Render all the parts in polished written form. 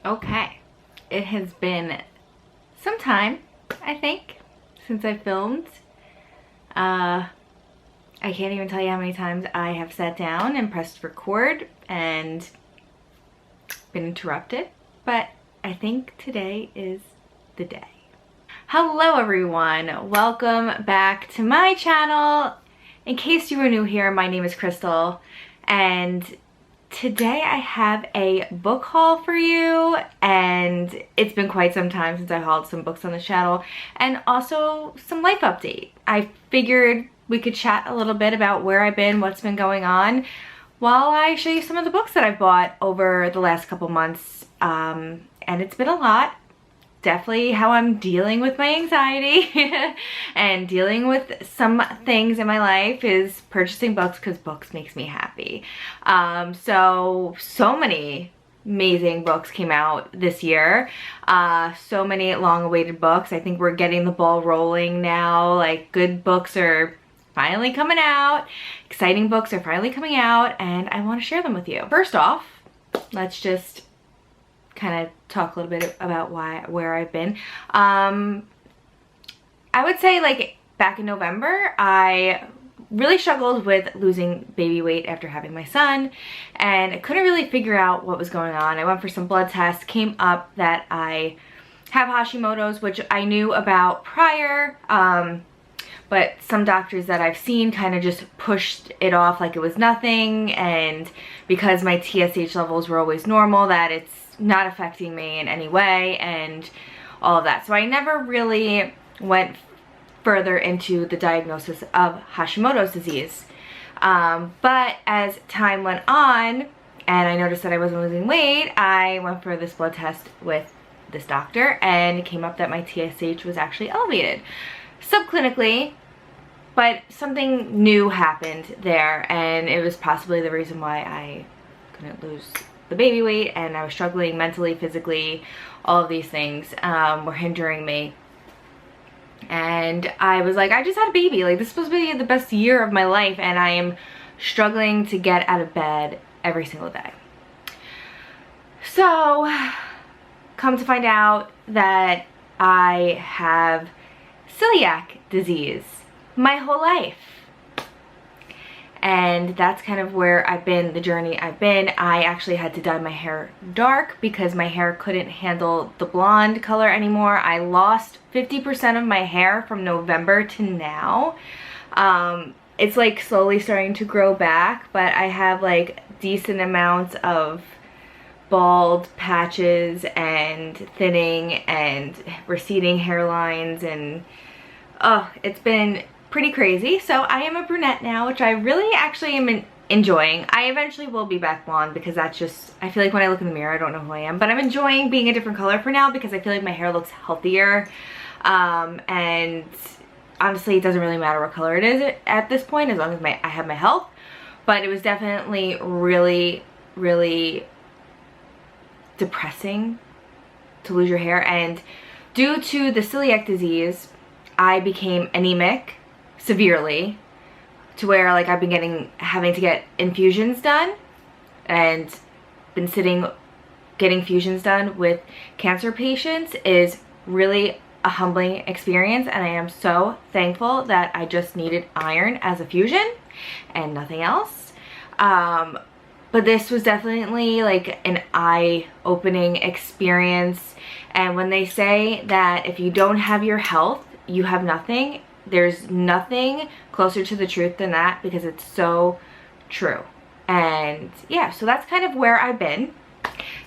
Okay, it has been some time, I think, since I filmed. I can't even tell you how many times I have sat down and pressed record and been interrupted, but I think today is the day. Hello everyone, welcome back to my channel. In case you are new here, my name is Crystal, and today I have a book haul for you, and it's been quite some time since I hauled some books on the channel, and also some life update. I figured we could chat a little bit about where I've been, what's been going on, while I show you some of the books that I've bought over the last couple months, and it's been a lot. Definitely how I'm dealing with my anxiety and dealing with some things in my life is purchasing books, because books makes me happy. So many amazing books came out this year. So many long-awaited books. I think we're getting the ball rolling now. Like, good books are finally coming out. Exciting books are finally coming out, and I want to share them with you. First off, let's just kind of talk a little bit about where I've been. I would say, like, back in November, I really struggled with losing baby weight after having my son, and I couldn't really figure out what was going on. I went for some blood tests, came up that I have Hashimoto's, which I knew about prior, but some doctors that I've seen kind of just pushed it off like it was nothing, and because my TSH levels were always normal, that it's not affecting me in any way and all of that. So I never really went further into the diagnosis of Hashimoto's disease. But as time went on and I noticed that I wasn't losing weight, I went for this blood test with this doctor, and it came up that my TSH was actually elevated subclinically, but something new happened there, and it was possibly the reason why I couldn't lose the baby weight, and I was struggling mentally, physically. All of these things were hindering me, and I was like, I just had a baby. Like, this is supposed to be the best year of my life, and I am struggling to get out of bed every single day. So come to find out that I have celiac disease my whole life. And that's kind of where I've been, the journey I've been. I actually had to dye my hair dark because my hair couldn't handle the blonde color anymore. I lost 50% of my hair from November to now. It's like slowly starting to grow back, but I have like decent amounts of bald patches and thinning and receding hairlines, and oh, it's been pretty crazy. So I am a brunette now, which I really actually am enjoying. I eventually will be back blonde, because that's just, I feel like when I look in the mirror I don't know who I am, but I'm enjoying being a different color for now because I feel like my hair looks healthier, and honestly it doesn't really matter what color it is at this point, as long as I have my health. But it was definitely really depressing to lose your hair, and due to the celiac disease I became anemic severely, to where like I've been having to get infusions done, and been getting fusions done with cancer patients is really a humbling experience, and I am so thankful that I just needed iron as a fusion and nothing else. But this was definitely like an eye-opening experience, and when they say that if you don't have your health, you have nothing, there's nothing closer to the truth than that, because it's so true. And yeah, so that's kind of where I've been,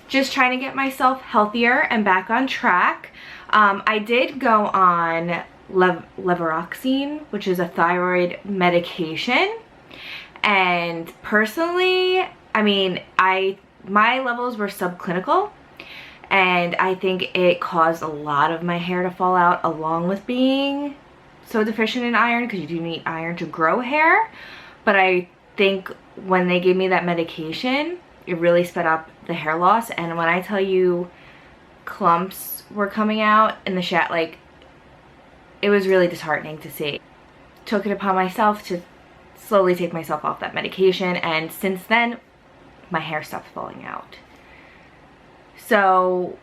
just trying to get myself healthier and back on track. I did go on levodopa, which is a thyroid medication, and personally, I mean, my levels were subclinical, and I think it caused a lot of my hair to fall out, along with being so deficient in iron, because you do need iron to grow hair. But I think when they gave me that medication, it really sped up the hair loss. And when I tell you clumps were coming out in the shadow, like, it was really disheartening to see. Took it upon myself to slowly take myself off that medication, and since then my hair stopped falling out. So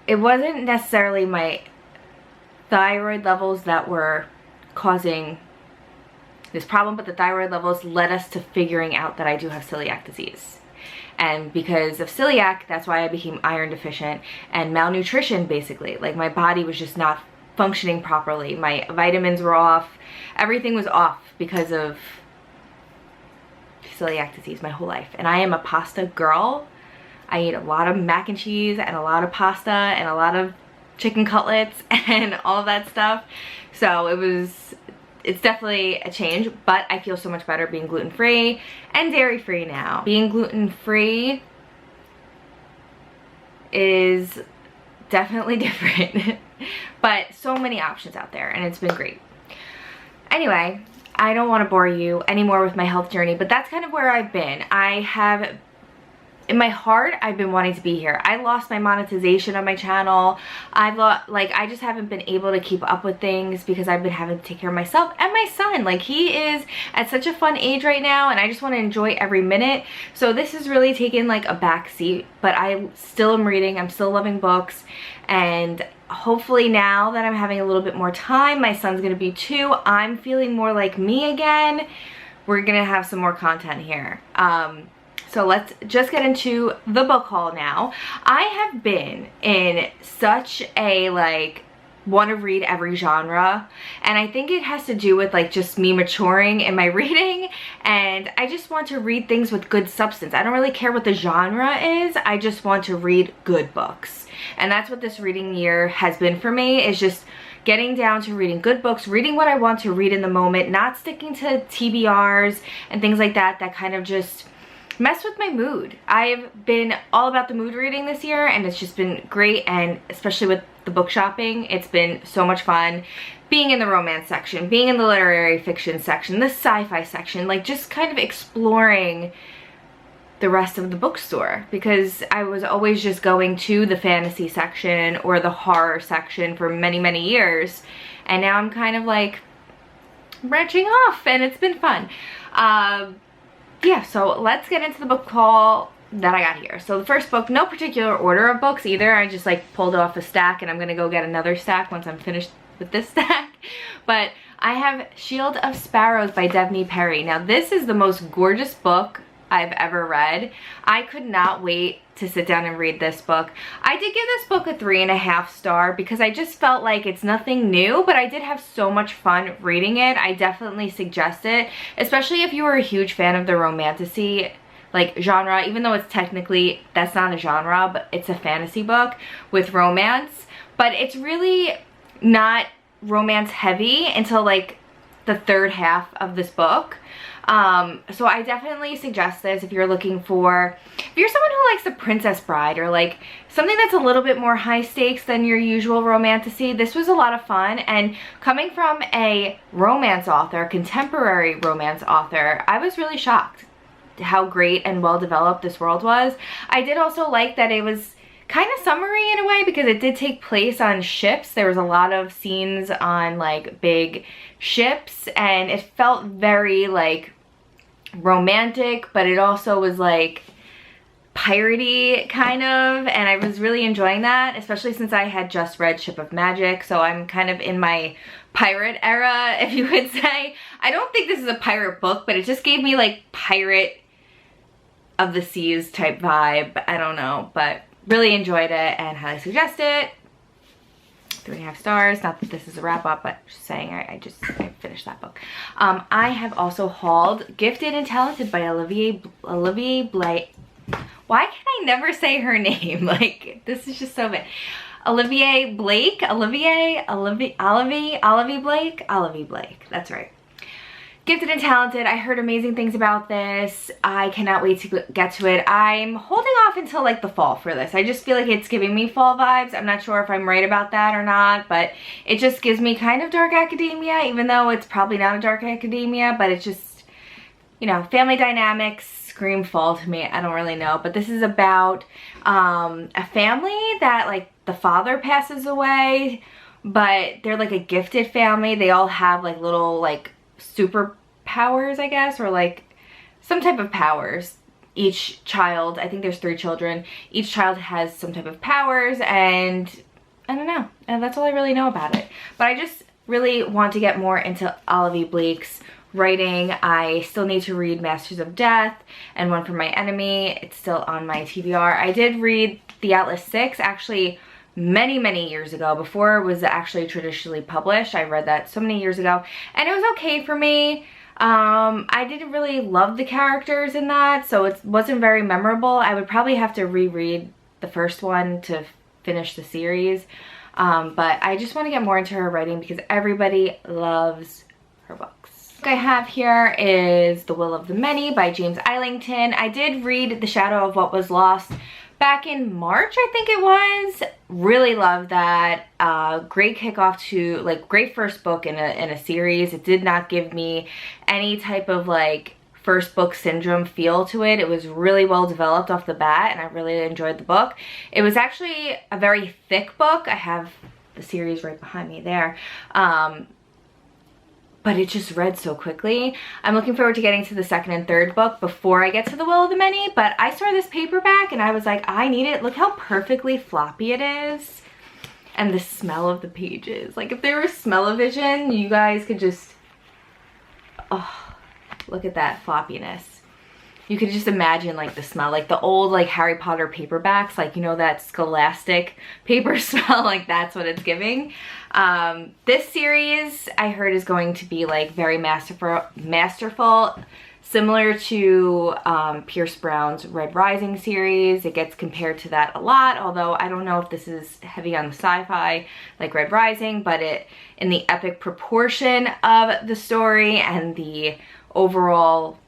it wasn't necessarily my thyroid levels that were causing this problem, but the thyroid levels led us to figuring out that I do have celiac disease. And because of celiac, that's why I became iron deficient and malnutrition, basically. Like, my body was just not functioning properly. My vitamins were off. Everything was off because of celiac disease my whole life. And I am a pasta girl. I eat a lot of mac and cheese and a lot of pasta and a lot of chicken cutlets and all of that stuff. So it's definitely a change, but I feel so much better being gluten-free and dairy-free now. Being gluten-free is definitely different, but so many options out there, and it's been great. Anyway, I don't want to bore you anymore with my health journey, but that's kind of where I've been. In my heart, I've been wanting to be here. I lost my monetization on my channel. I just haven't been able to keep up with things because I've been having to take care of myself and my son. Like, he is at such a fun age right now, and I just want to enjoy every minute. So this has really taken like a back seat, but I still am reading. I'm still loving books, and hopefully now that I'm having a little bit more time, my son's gonna be 2, I'm feeling more like me again. We're gonna have some more content here. So let's just get into the book haul now. I have been in such a want to read every genre, and I think it has to do with just me maturing in my reading, and I just want to read things with good substance. I don't really care what the genre is. I just want to read good books, and that's what this reading year has been for me, is just getting down to reading good books, reading what I want to read in the moment, not sticking to TBRs and things like that kind of just mess with my mood. I've been all about the mood reading this year, and it's just been great, and especially with the book shopping, it's been so much fun. Being in the romance section, being in the literary fiction section, the sci-fi section, just kind of exploring the rest of the bookstore, because I was always just going to the fantasy section or the horror section for many, many years, and now I'm kind of branching off, and it's been fun. Yeah, so let's get into the book haul that I got here. So the first book, no particular order of books either. I just pulled off a stack, and I'm gonna go get another stack once I'm finished with this stack. But I have Shield of Sparrows by Devney Perry. Now, this is the most gorgeous book I've ever read. I could not wait to sit down and read this book. I did give this book a 3.5 star because I just felt like it's nothing new, but I did have so much fun reading it. I definitely suggest it, especially if you were a huge fan of the romantasy genre, even though it's technically, that's not a genre, but it's a fantasy book with romance. But it's really not romance heavy until the third half of this book. So I definitely suggest this if you're someone who likes The Princess Bride, or something that's a little bit more high stakes than your usual romantasy. This was a lot of fun, and coming from a romance author, contemporary romance author, I was really shocked how great and well developed this world was. I did also like that it was kind of summery in a way, because it did take place on ships. There was a lot of scenes on big ships, and it felt very romantic, but it also was piratey kind of, and I was really enjoying that, especially since I had just read Ship of Magic, so I'm kind of in my pirate era, if you would say. I don't think this is a pirate book, but it just gave me Pirate of the Seas type vibe. I don't know, but really enjoyed it and highly suggest it. 3.5 stars. Not that this is a wrap up, but just saying, I finished that book. I have also hauled Gifted and Talented by Olivia Blake. Why can I never say her name? This is just so bad. Olivia Blake. Olivia Blake. That's right. Gifted and Talented. I heard amazing things about this. I cannot wait to get to it. I'm holding off until the fall for this. I just feel like it's giving me fall vibes. I'm not sure if I'm right about that or not, but it just gives me kind of dark academia, even though it's probably not a dark academia, but it's just, family dynamics scream fall to me. I don't really know, but this is about a family that the father passes away, but they're a gifted family. They all have little superpowers, I guess, or some type of powers. each child, I think there's 3 children, each child has some type of powers, and I don't know, and that's all I really know about it. But I just really want to get more into Olivia Blake's writing. I still need to read Masters of Death and One for My Enemy. It's still on my TBR. I did read The Atlas 6 actually many years ago, before it was actually traditionally published. I read that so many years ago, and it was okay for me. I didn't really love the characters in that, so it wasn't very memorable. I would probably have to reread the first one to finish the series, but I just want to get more into her writing because everybody loves her books. The book I have here is The Will of the Many by James Islington. I did read The Shadow of What Was Lost back in March, I think it was. Really loved that. Great kickoff to, like, great first book in a series. It did not give me any type of like first book syndrome feel to it. It was really well developed off the bat, and I really enjoyed the book. It was actually a very thick book. I have the series right behind me there. But it just read so quickly. I'm looking forward to getting to the second and third book before I get to The Will of the Many, but I saw this paperback and I was like, I need it. Look how perfectly floppy it is. And the smell of the pages. Like, if there was smell-o-vision, you guys could just, oh, look at that floppiness. You could just imagine like the smell, like the old like Harry Potter paperbacks, like, you know, that scholastic paper smell, like that's what it's giving. This series I heard is going to be like very masterful, similar to Pierce Brown's Red Rising series. It gets compared to that a lot, although I don't know if this is heavy on the sci-fi like Red Rising, but it, in the epic proportion of the story and the overall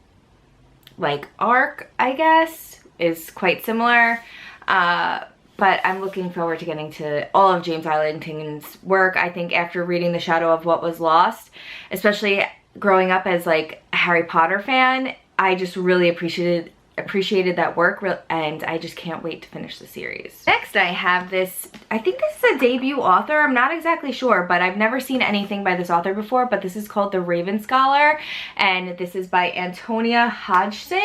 like arc, I guess, is quite similar. But I'm looking forward to getting to all of James Islington's work. I think after reading The Shadow of What Was Lost, especially growing up as like a Harry Potter fan, I just really appreciated that work, and I just can't wait to finish the series. Next I have this, I think this is a debut author, I'm not exactly sure, but I've never seen anything by this author before, but this is called The Raven Scholar, and this is by Antonia Hodgson.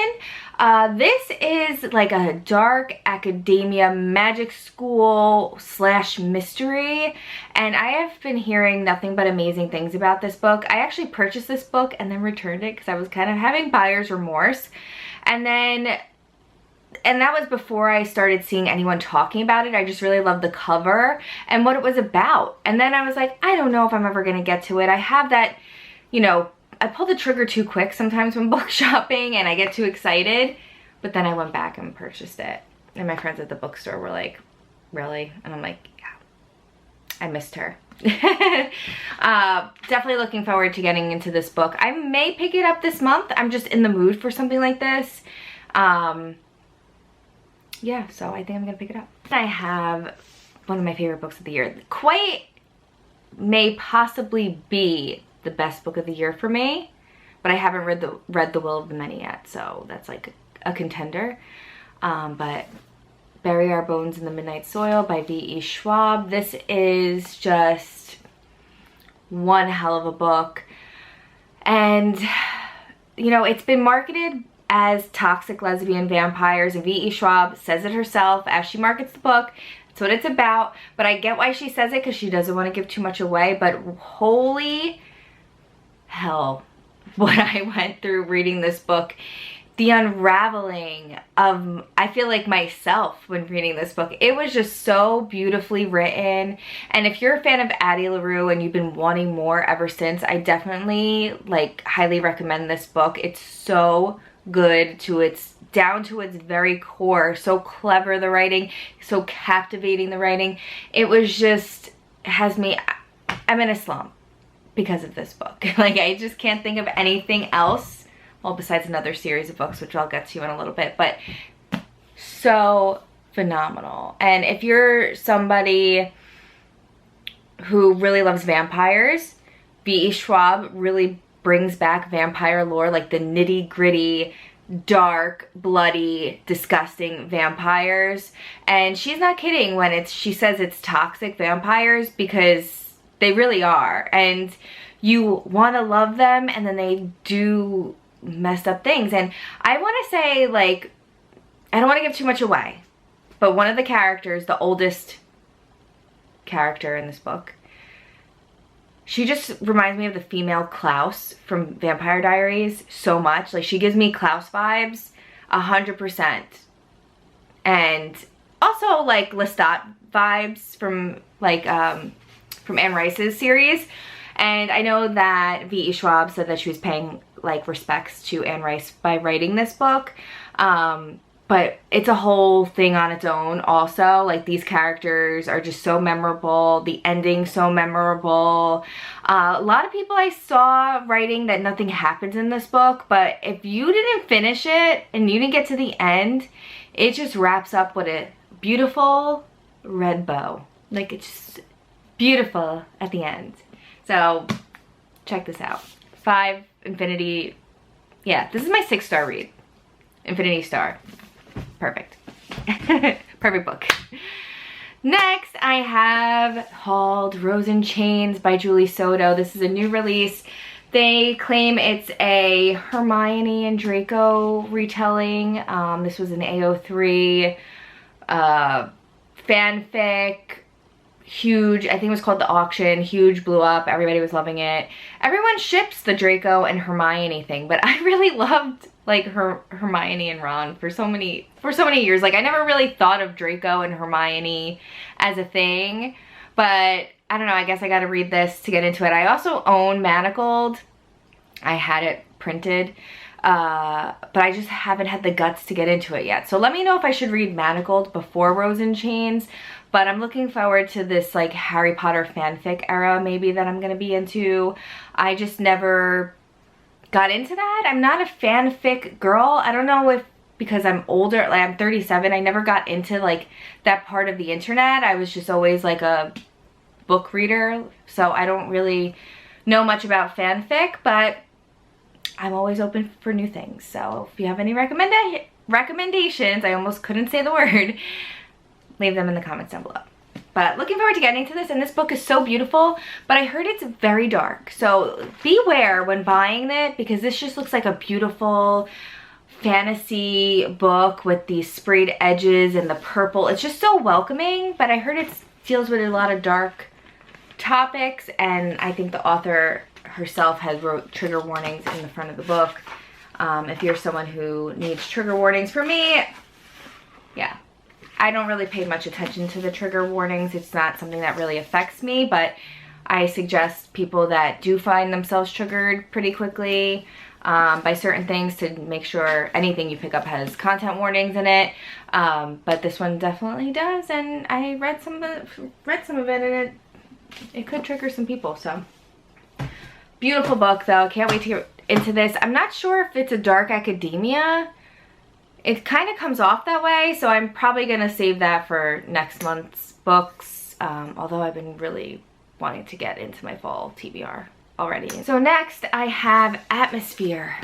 This is like a dark academia magic school / mystery, and I have been hearing nothing but amazing things about this book. I actually purchased this book and then returned it because I was kind of having buyer's remorse. And that was before I started seeing anyone talking about it. I just really loved the cover and what it was about. And then I was like, I don't know if I'm ever gonna get to it. I have that, you know, I pull the trigger too quick sometimes when book shopping and I get too excited. But then I went back and purchased it. And my friends at the bookstore were like, really? And I'm like, yeah, I missed her. Definitely looking forward to getting into this book. I may pick it up this month. I'm just in the mood for something like this. Yeah, so I think I'm gonna pick it up. I have one of my favorite books of the year. Quite may possibly be the best book of the year for me, but I haven't read the Will of the Many yet, so that's like a contender. But Bury Our Bones in the Midnight Soil by V.E. Schwab. This is just one hell of a book. And, you know, it's been marketed as toxic lesbian vampires, and V.E. Schwab says it herself as she markets the book. That's what it's about. But I get why she says it, because she doesn't want to give too much away. But holy hell, what I went through reading this book. The unraveling of, I feel like, myself when reading this book. It was just so beautifully written. And if you're a fan of Addie LaRue and you've been wanting more ever since, I definitely like highly recommend this book. It's so good down to its very core. So clever, the writing, so captivating, the writing. It was just, has me, I'm in a slump because of this book. Like, I just can't think of anything else. Well, besides another series of books, which I'll get to in a little bit, but so phenomenal. And if you're somebody who really loves vampires, V.E. Schwab really brings back vampire lore, like the nitty-gritty, dark, bloody, disgusting vampires. And she's not kidding when she says it's toxic vampires, because they really are. And you want to love them, and then they do messed up things. And I want to say, like, I don't want to give too much away, but one of the characters, the oldest character in this book, she just reminds me of the female Klaus from Vampire Diaries so much. Like, she gives me Klaus vibes 100%. And also like Lestat vibes from like from Anne Rice's series. And I know that V.E. Schwab said that she was paying like respects to Anne Rice by writing this book. But it's a whole thing on its own also. Like, these characters are just so memorable. The ending so memorable. A lot of people I saw writing that nothing happens in this book, but if you didn't finish it and you didn't get to the end, it just wraps up with a beautiful red bow. Like, it's just beautiful at the end. So check this out. 5 Infinity. Yeah, this is my 6-star read. Infinity Star. Perfect. Perfect book. Next, I have hauled Ros and Chains by Julie Soto. This is a new release. They claim it's a Hermione and Draco retelling. This was an AO3 fanfic. Huge. I think it was called The Auction. Huge, blew up. Everybody was loving it. Everyone ships the Draco and Hermione thing, but I really loved like Hermione and Ron for so many years. Like, I never really thought of Draco and Hermione as a thing, but I don't know, I guess I gotta read this to get into it. I also own Manacled. I had it printed, but I just haven't had the guts to get into it yet. So let me know if I should read Manacled before Ros and Chains, but I'm looking forward to this like Harry Potter fanfic era maybe that I'm gonna be into. I just never got into that. I'm not a fanfic girl. I don't know if because I'm older, like I'm 37, I never got into like that part of the internet. I was just always like a book reader, so I don't really know much about fanfic, but I'm always open for new things. So if you have any recommendations, I almost couldn't say the word, leave them in the comments down below. But looking forward to getting to this, and this book is so beautiful, but I heard it's very dark. So beware when buying it, because this just looks like a beautiful fantasy book with these sprayed edges and the purple. It's just so welcoming, but I heard it deals with a lot of dark topics, and I think the author herself has wrote trigger warnings in the front of the book. If you're someone who needs trigger warnings, for me, yeah. I don't really pay much attention to the trigger warnings. It's not something that really affects me, but I suggest people that do find themselves triggered pretty quickly by certain things to make sure anything you pick up has content warnings in it. But this one definitely does, and I read some of it, and it could trigger some people. So beautiful book though. Can't wait to get into this. I'm not sure if it's a dark academia. It kind of comes off that way, so I'm probably going to save that for next month's books, although I've been really wanting to get into my fall TBR already. So next, I have Atmosphere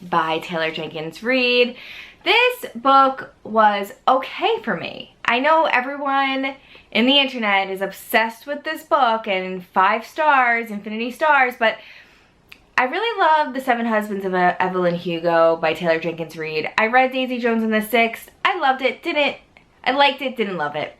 by Taylor Jenkins Reid. This book was okay for me. I know everyone in the internet is obsessed with this book and 5 stars, infinity stars, but I really love The 7 Husbands of Evelyn Hugo by Taylor Jenkins Reid. I read Daisy Jones and the Six. I loved it, I liked it, didn't love it.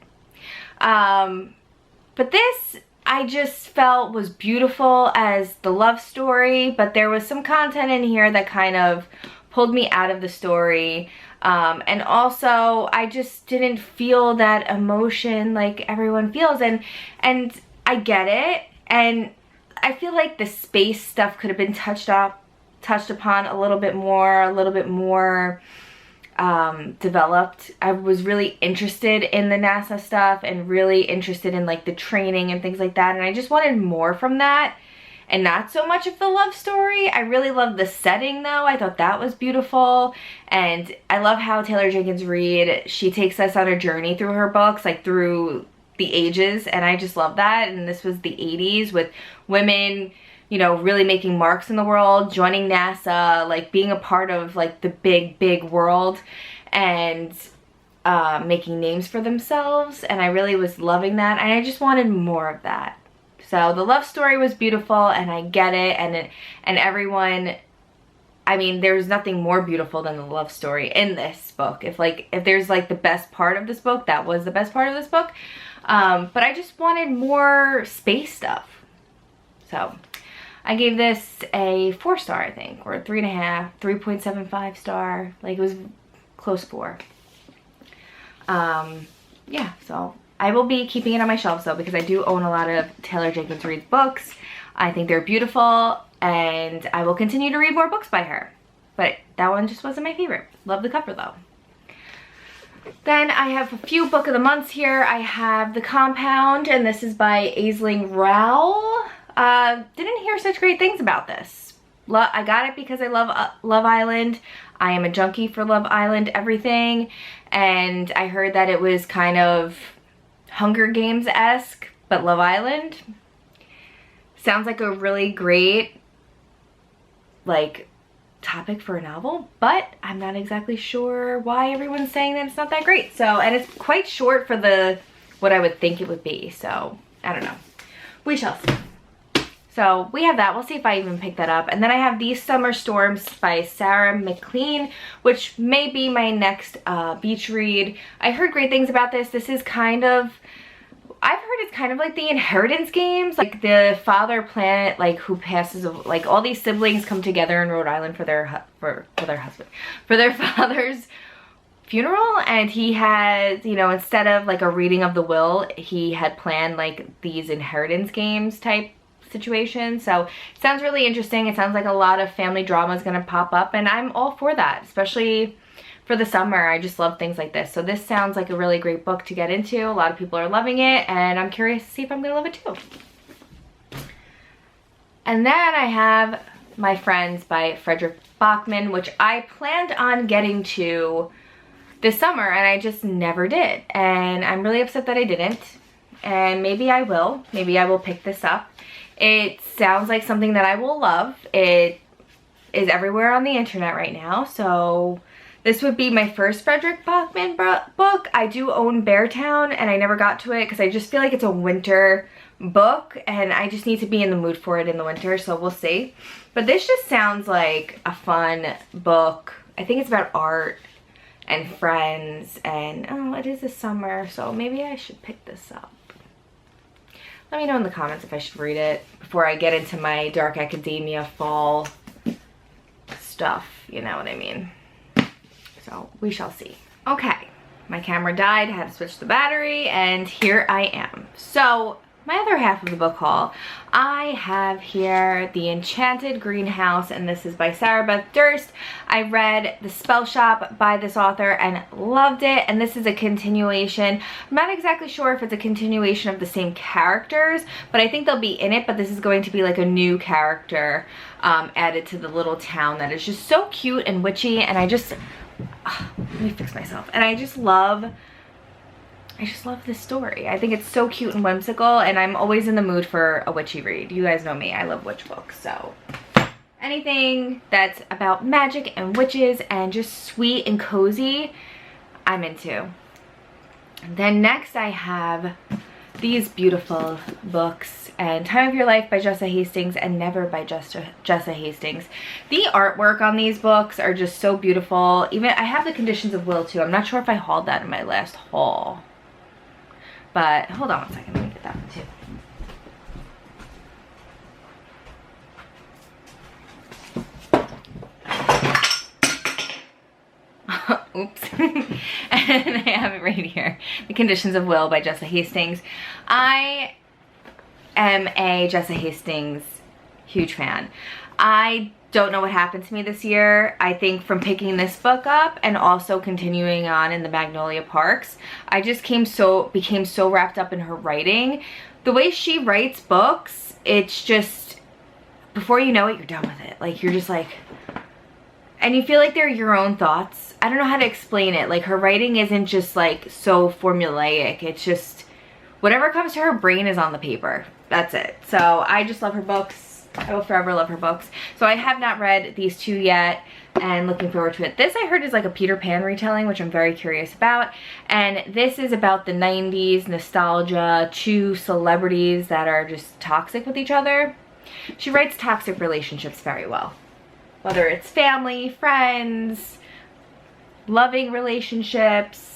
But this, I just felt was beautiful as the love story, but there was some content in here that kind of pulled me out of the story. And also, I just didn't feel that emotion like everyone feels, and I get it, and I feel like the space stuff could have been touched upon a little bit more developed. I was really interested in the NASA stuff and really interested in like the training and things like that, and I just wanted more from that and not so much of the love story. I really loved the setting though. I thought that was beautiful, and I love how Taylor Jenkins Reid, she takes us on a journey through her books, like through the ages, and I just love that. And this was the 80s with women, you know, really making marks in the world, joining NASA, like being a part of like the big world, and making names for themselves, and I really was loving that, and I just wanted more of that. So the love story was beautiful, and I get it, and everyone I mean, there's nothing more beautiful than the love story in this book. If there's like the best part of this book, that was the best part of this book. But I just wanted more space stuff. So I gave this a 4 star, I think, or 3.5, 3.75 star. Like, it was close 4. Yeah, so I will be keeping it on my shelves though, because I do own a lot of Taylor Jenkins Reid's books. I think they're beautiful, and I will continue to read more books by her. But that one just wasn't my favorite. Love the cover though. Then I have a few book of the months here. I have The Compound, and this is by Aisling Rowell. Didn't hear such great things about this. I got it because I love Love Island. I am a junkie for Love Island everything, and I heard that it was kind of Hunger Games-esque, but Love Island. Sounds like a really great, like, topic for a novel, but I'm not exactly sure why everyone's saying that it's not that great. So, and it's quite short for what I would think it would be, so I don't know. We shall see. So we have that. We'll see if I even pick that up. And then I have These Summer Storms by Sarah McLean, which may be my next beach read. I heard great things about this. This is kind of, I've heard it's kind of like the inheritance games. Like the father planet, like who passes, like all these siblings come together in Rhode Island for their father's funeral, and he had, you know, instead of like a reading of the will, he had planned like these inheritance games type situation. So it sounds really interesting. It sounds like a lot of family drama is going to pop up, and I'm all for that, especially for the summer. I just love things like this. So this sounds like a really great book to get into. A lot of people are loving it, and I'm curious to see if I'm going to love it too. And then I have My Friends by Frederick Bachman, which I planned on getting to this summer, and I just never did. And I'm really upset that I didn't. And maybe I will. Maybe I will pick this up. It sounds like something that I will love. It is everywhere on the internet right now, so this would be my first Frederick Bachman book. I do own Beartown, and I never got to it because I just feel like it's a winter book, and I just need to be in the mood for it in the winter, so we'll see. But this just sounds like a fun book. I think it's about art and friends, and oh, it is the summer, so maybe I should pick this up. Let me know in the comments if I should read it before I get into my dark academia fall stuff, you know what I mean. So we shall see. Okay, my camera died, I had to switch the battery, and here I am. So my other half of the book haul, I have here The Enchanted Greenhouse, and this is by Sarah Beth Durst. I read The Spell Shop by this author and loved it, and this is a continuation. I'm not exactly sure if it's a continuation of the same characters, but I think they'll be in it, but this is going to be like a new character added to the little town that is just so cute and witchy, and I just, let me fix myself, and I just love this story. I think it's so cute and whimsical, and I'm always in the mood for a witchy read. You guys know me, I love witch books, so anything that's about magic and witches and just sweet and cozy, I'm into. And then next I have these beautiful books, and Time of Your Life by Jessa Hastings and Never by Jessa Hastings. The artwork on these books are just so beautiful. Even I have The Conditions of Will too. I'm not sure if I hauled that in my last haul. But hold on one second, let me get that one too. Oops. And I have it right here. The Conditions of Will by Jessa Hastings. I am a Jessa Hastings huge fan. I don't know what happened to me this year. I think from picking this book up and also continuing on in the Magnolia Parks, I just became so wrapped up in her writing. The way she writes books, it's just, before you know it, you're done with it. Like, you're just like, and you feel like they're your own thoughts. I don't know how to explain it. Like, her writing isn't just like so formulaic. It's just whatever comes to her brain is on the paper. That's it. So I just love her books. I will forever love her books. So I have not read these two yet, and looking forward to it. This I heard is like a Peter Pan retelling, which I'm very curious about. And this is about the 90s nostalgia, two celebrities that are just toxic with each other. She writes toxic relationships very well. whether it's family, friends, loving relationships.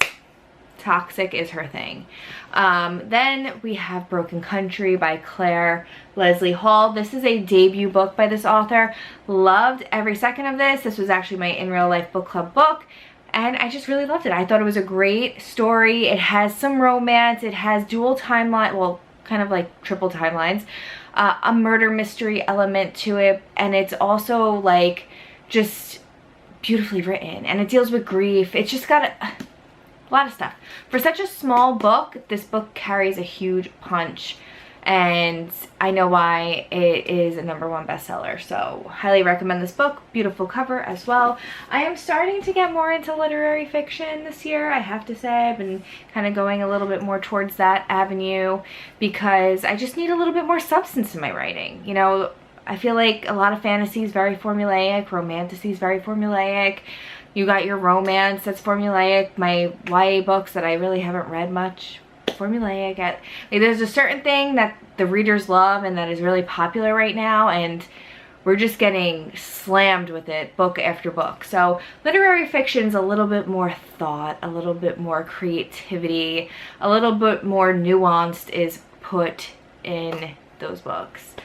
Toxic is her thing. Then we have Broken Country by Claire Leslie Hall. This is a debut book by this author. Loved every second of this. This was actually my in real life book club book, and I just really loved it. I thought it was a great story. It has some romance. It has dual timeline, well, kind of like triple timelines, a murder mystery element to it, and it's also like just beautifully written, and it deals with grief. It's just got a lot of stuff. For such a small book, this book carries a huge punch, and I know why it is a #1 bestseller. So highly recommend this book. Beautiful cover as well. I am starting to get more into literary fiction this year, I have to say. I've been kind of going a little bit more towards that avenue because I just need a little bit more substance in my writing. You know, I feel like a lot of fantasy is very formulaic, romantasy is very formulaic. You got your romance that's formulaic. My YA books that I really haven't read much, formulaic. Like, there's a certain thing that the readers love and that is really popular right now, and we're just getting slammed with it book after book. So literary fiction's a little bit more thought, a little bit more creativity, a little bit more nuanced is put in those books.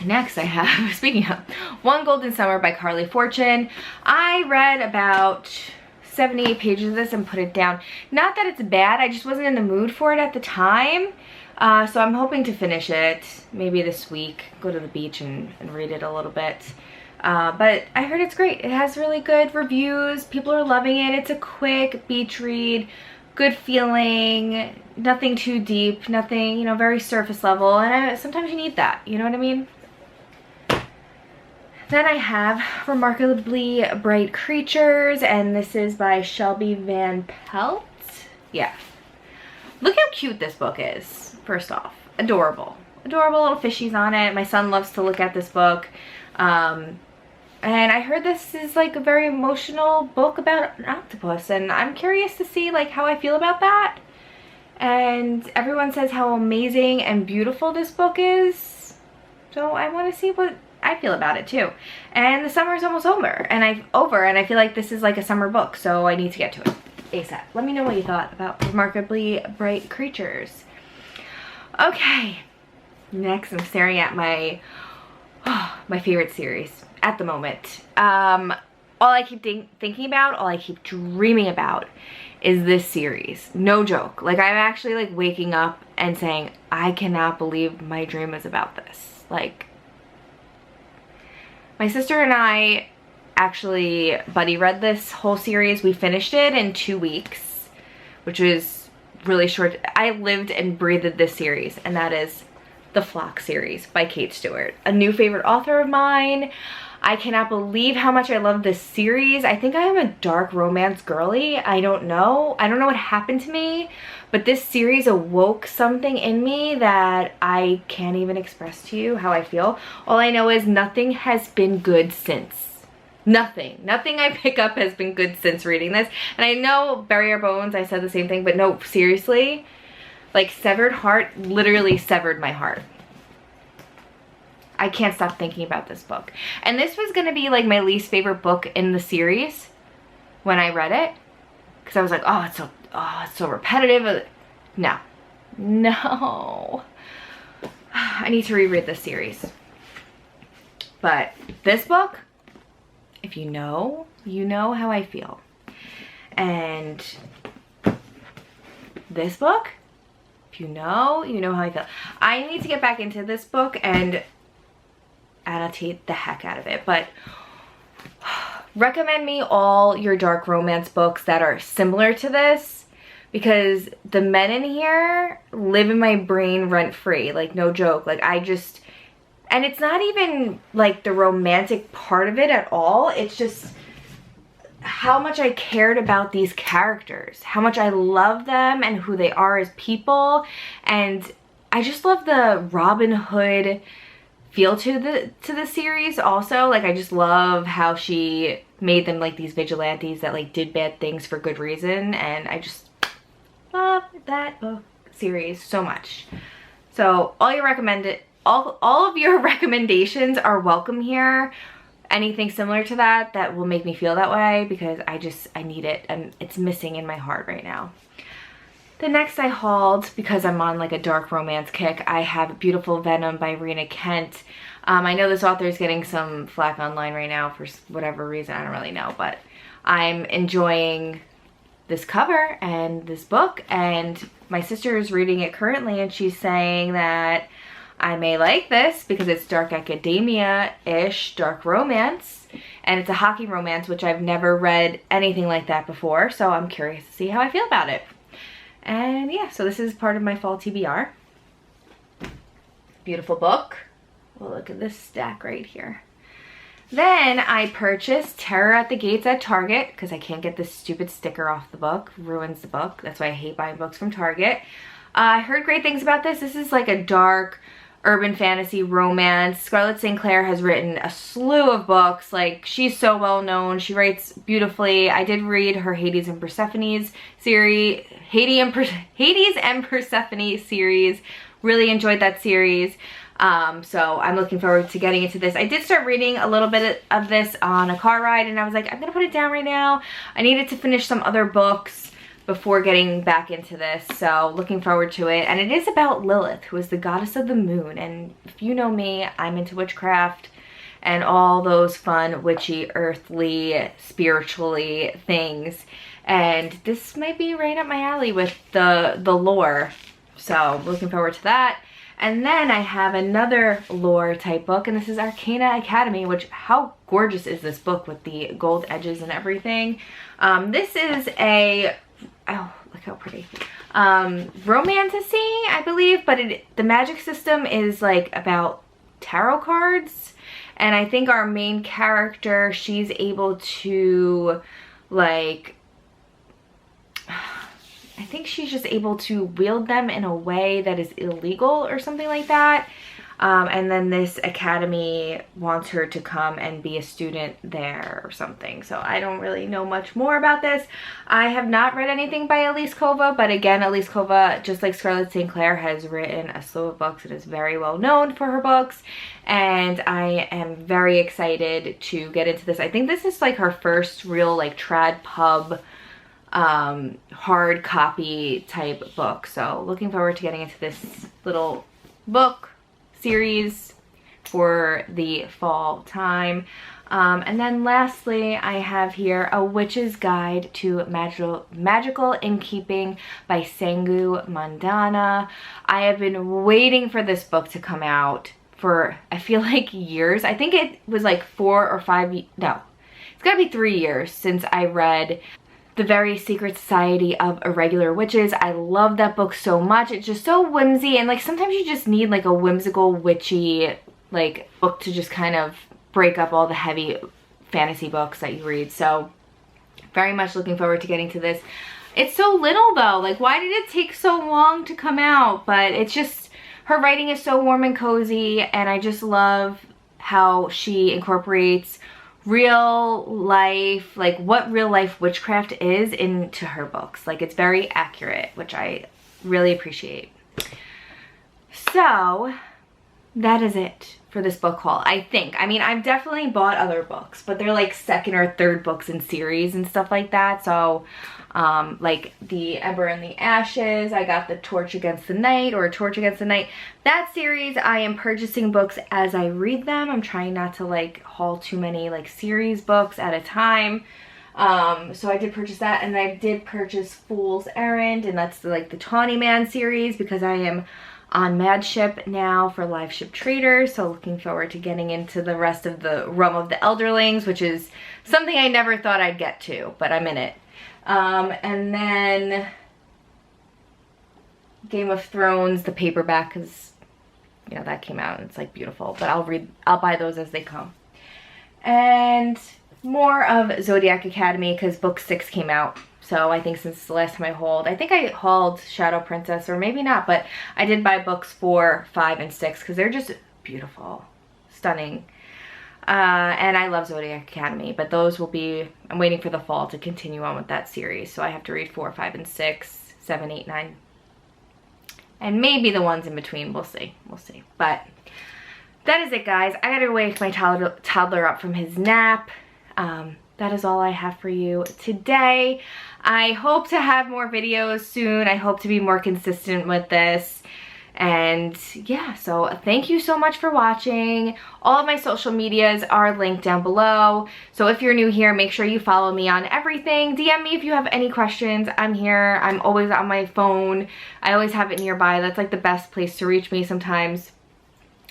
Next I have, speaking of, One Golden Summer by Carly Fortune. I read about 78 pages of this and put it down. Not that it's bad, I just wasn't in the mood for it at the time. So I'm hoping to finish it maybe this week, go to the beach and read it a little bit. But I heard it's great. It has really good reviews. People are loving it. It's a quick beach read, good feeling, nothing too deep, nothing, you know, very surface level. And sometimes you need that, you know what I mean? Then I have Remarkably Bright Creatures, and this is by Shelby Van Pelt. Yeah. Look how cute this book is, first off. Adorable. Adorable little fishies on it. My son loves to look at this book. And I heard this is like a very emotional book about an octopus, and I'm curious to see like how I feel about that. And everyone says how amazing and beautiful this book is. So I want to see what I feel about it too. And the summer is almost over, and I feel like this is like a summer book, so I need to get to it ASAP. Let me know what you thought about Remarkably Bright Creatures. Okay, next I'm staring at my favorite series at the moment. All I keep thinking about, all I keep dreaming about is this series. No joke. Like, I'm actually like waking up and saying, I cannot believe my dream is about this. Like, my sister and I actually buddy read this whole series. We finished it in 2 weeks, which was really short. I lived and breathed this series, and that is The Flock series by Kate Stewart, a new favorite author of mine. I cannot believe how much I love this series. I think I am a dark romance girly. I don't know what happened to me, but this series awoke something in me that I can't even express to you how I feel. All I know is nothing has been good since. Nothing I pick up has been good since reading this. And I know Bury Our Bones, I said the same thing, but no, seriously, like Severed Heart literally severed my heart. I can't stop thinking about this book. And this was gonna be like my least favorite book in the series when I read it, because I was like, oh, it's so repetitive. No. I need to reread this series. But this book, if you know how I feel. And this book, if you know how I feel. I need to get back into this book and annotate the heck out of it. But recommend me all your dark romance books that are similar to this, because the men in here live in my brain rent-free. Like, no joke. Like, and it's not even like the romantic part of it at all. It's just how much I cared about these characters, how much I love them and who they are as people. And I just love the Robin Hood feel to the series also. Like, I just love how she made them like these vigilantes that like did bad things for good reason, and I just love that book series so much. So all all of your recommendations are welcome here. Anything similar to that will make me feel that way, because I need it, and it's missing in my heart right now. The next I hauled, because I'm on like a dark romance kick, I have Beautiful Venom by Rena Kent. I know this author is getting some flack online right now for whatever reason, I don't really know, but I'm enjoying this cover and this book, and my sister is reading it currently, and she's saying that I may like this because it's dark academia-ish, dark romance, and it's a hockey romance, which I've never read anything like that before, so I'm curious to see how I feel about it. And yeah, so this is part of my fall TBR. Beautiful book. Well, look at this stack right here. Then I purchased Terror at the Gates at Target, because I can't get this stupid sticker off the book. Ruins the book. That's why I hate buying books from Target. I heard great things about this. This is like a dark urban fantasy romance. Scarlett St. Clair has written a slew of books. Like, she's so well known. She writes beautifully. I did read her Hades and Persephone series. Hades and Persephone series. Really enjoyed that series. So I'm looking forward to getting into this. I did start reading a little bit of this on a car ride, and I was like, I'm gonna put it down right now. I needed to finish some other books before getting back into this, so looking forward to it. And it is about Lilith, who is the goddess of the moon, and if you know me, I'm into witchcraft and all those fun witchy, earthly, spiritually things, and this might be right up my alley with the lore, so looking forward to that. And then I have another lore type book, and this is Arcana Academy, which, how gorgeous is this book with the gold edges and everything. This is a, oh, look how pretty. Romantasy, I believe, but the magic system is like about tarot cards. And I think our main character, she's able to like, I think she's just able to wield them in a way that is illegal or something like that. And then this academy wants her to come and be a student there or something. So I don't really know much more about this. I have not read anything by Elise Kova, but again, Elise Kova, just like Scarlett St. Clair, has written a slew of books and is very well known for her books. And I am very excited to get into this. I think this is like her first real like trad pub hard copy type book. So looking forward to getting into this little book series for the fall time. And then lastly, I have here A Witch's Guide to Magical Inkeeping by Sangu Mandana. I have been waiting for this book to come out for, I feel like, years. I think it was like 4 or 5, no, it's gotta be 3 years since I read The Very Secret Society of Irregular Witches. I love that book so much. It's just so whimsy, and like sometimes you just need like a whimsical witchy like book to just kind of break up all the heavy fantasy books that you read. So very much looking forward to getting to this. It's so little though, like why did it take so long to come out? But it's just, her writing is so warm and cozy, and I just love how she incorporates real life, like what real life witchcraft is, into her books. Like it's very accurate, which I really appreciate. So that is it for this book haul, I think. I mean, I've definitely bought other books, but they're like second or third books in series and stuff like that. So like the Ember and the Ashes, I got the Torch Against the Night, or Torch Against the Night. That series, I am purchasing books as I read them. I'm trying not to like haul too many like series books at a time. So I did purchase that, and I did purchase Fool's Errand, and that's like the Tawny Man series, because I am on Mad Ship now for Live Ship Traders, so looking forward to getting into the rest of the Realm of the Elderlings, which is something I never thought I'd get to, but I'm in it. And then Game of Thrones, the paperback, because you know that came out and it's like beautiful, but I'll buy those as they come. And more of Zodiac Academy, because book 6 came out. So I think since the last time I hauled, I think I hauled Shadow Princess, or maybe not, but I did buy books 4, 5, and 6 because they're just beautiful, stunning. And I love Zodiac Academy, but those will be, I'm waiting for the fall to continue on with that series. So I have to read 4, 5, and 6, 7, 8, 9, and maybe the ones in between. We'll see. We'll see. But that is it, guys. I gotta wake my toddler up from his nap. That is all I have for you today. I hope to have more videos soon. I hope to be more consistent with this. And yeah, so thank you so much for watching. All of my social medias are linked down below. So if you're new here, make sure you follow me on everything. DM me if you have any questions. I'm here. I'm always on my phone. I always have it nearby. That's like the best place to reach me. Sometimes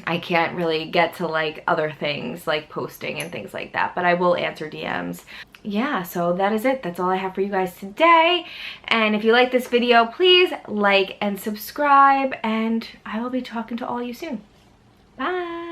I can't really get to like other things like posting and things like that, but I will answer DMs. Yeah, so that is it. That's all I have for you guys today. And if you like this video, please like and subscribe, and I will be talking to all you soon. Bye.